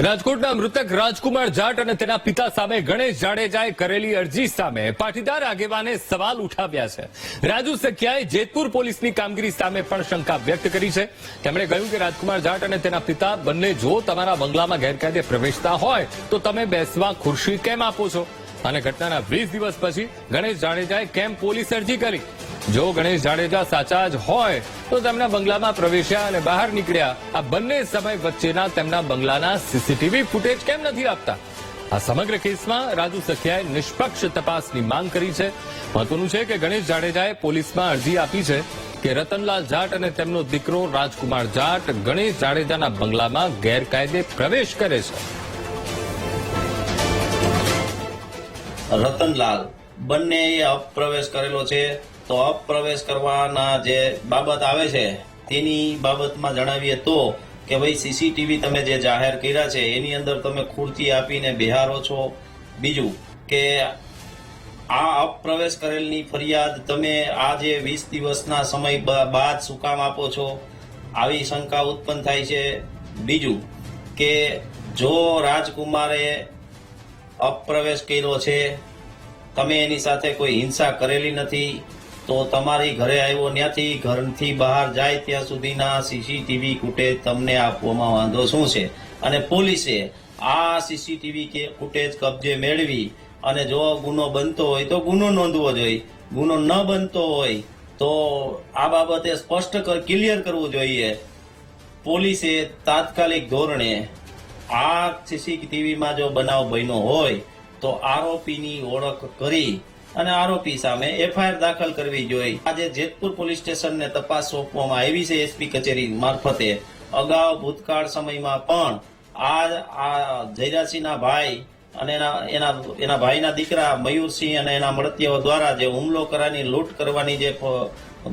રાજકોટના મૃતક રાજકુમાર જાટ અને તેના પિતા સામે ગણેશ જાડેજાએ કરેલી અરજી સામે પાટીદાર આગેવાને સવાલ ઉઠાવ્યા છે. રાજુ સખિયાએ જેતપુર પોલીસની કામગીરી સામે પણ શંકા વ્યક્ત કરી છે. તેમણે કહ્યું કે રાજકુમાર જાટ અને તેના પિતા બંને જો તમારા બંગલામાં ગેરકાયદે પ્રવેશતા હોય તો તમે બેસવા ખુરશી કેમ આપો છો? અને ઘટનાના 20 દિવસ પછી ગણેશ જાડેજાએ કેમ પોલીસ અરજી કરી? જો ગણેશ જાડેજા સાચા જ હોય તો તેમના બંગલામાં પ્રવેશ્યા અને બહાર નીકળ્યા આ બંને સમય વચ્ચેના તેમના બંગલાના સીસીટીવી ફૂટેજ કેમ નથી આપતા? આ સમગ્ર કેસમાં રાજુ સખિયાએ નિષ્પક્ષ તપાસની માંગ કરી છે. મહત્વનું છે કે ગણેશ જાડેજાએ પોલીસમાં અરજી આપી છે કે રતનલાલ જાટ અને તેમનો દીકરો રાજકુમાર જાટ ગણેશ જાડેજાના બંગલામાં ગેરકાયદે પ્રવેશ કરે છે. રતનલાલ બંને અપ્રવેશ કરેલો છે, તો અપ્રવેશ કરવાના જે બાબત આવે છે તેની બાબતમાં જણાવીએ તો કે ભાઈ સીસીટીવી તમે જે જાહેર કર્યા છે એની અંદર તમે ખુરચી આપીને બેહારો છો. બીજું કે આ અપ્રવેશ કરેલની ફરિયાદ તમે આ જે 20 દિવસના સમય બાદ શું કામ આપો છો? આવી શંકા ઉત્પન્ન થાય છે. બીજું કે જો રાજકુમારે અપ્રવેશ કર્યો છે, તમે એની સાથે કોઈ હિંસા કરેલી નથી, તો તમારી ઘરે આવ્યો ત્યાંથી ઘરથી બહાર જાય ત્યાં સુધીના સીસીટીવી ફૂટેજ તમને આપવામાં વાંધો શું છે? અને પોલીસે આ સીસીટીવી ફૂટેજ કબજે મેળવી અને જો ગુનો બનતો હોય તો ગુનો નોંધવો જોઈએ, ગુનો ન બનતો હોય તો આ બાબતે સ્પષ્ટ ક્લિયર કરવું જોઈએ. પોલીસે તાત્કાલિક ધોરણે આ સીસીટીવીમાં જો બનાવ બન્યો હોય તો આરોપીની ઓળખ કરી અને આરોપી સામે એફઆઈઆર દાખલ કરવી જોઈએ. આજે જેતપુર પોલીસ સ્ટેશનને તપાસ સોંપવામાં આવી છે એસપી કચેરી મારફતે. અગાઉ ભૂતકાળ સમયમાં પણ આ જયરાજસિંહના ભાઈ અને એના ભાઈના દીકરા મયુરસિંહ અને એના મળતિયાઓ દ્વારા જે હુમલો કરવાની લૂંટ કરવાની જે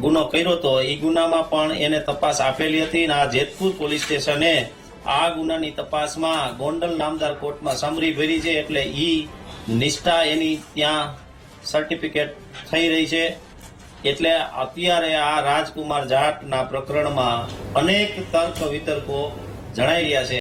ગુનો કર્યો હતો એ ગુનામાં પણ એને તપાસ આપેલી હતી. આ જેતપુર પોલીસ સ્ટેશને આ ગુનાની તપાસમાં ગોંડલ નામદાર કોર્ટમાં સમરી ભરી છે, એટલે ઈ નિષ્ઠા એની ત્યાં સર્ટિફિકેટ થઈ રહી છે. એટલે અત્યારે આ રાજકુમાર જાટના પ્રકરણમાં અનેક તર્ક વિતર્કો જણાઈ રહ્યા છે.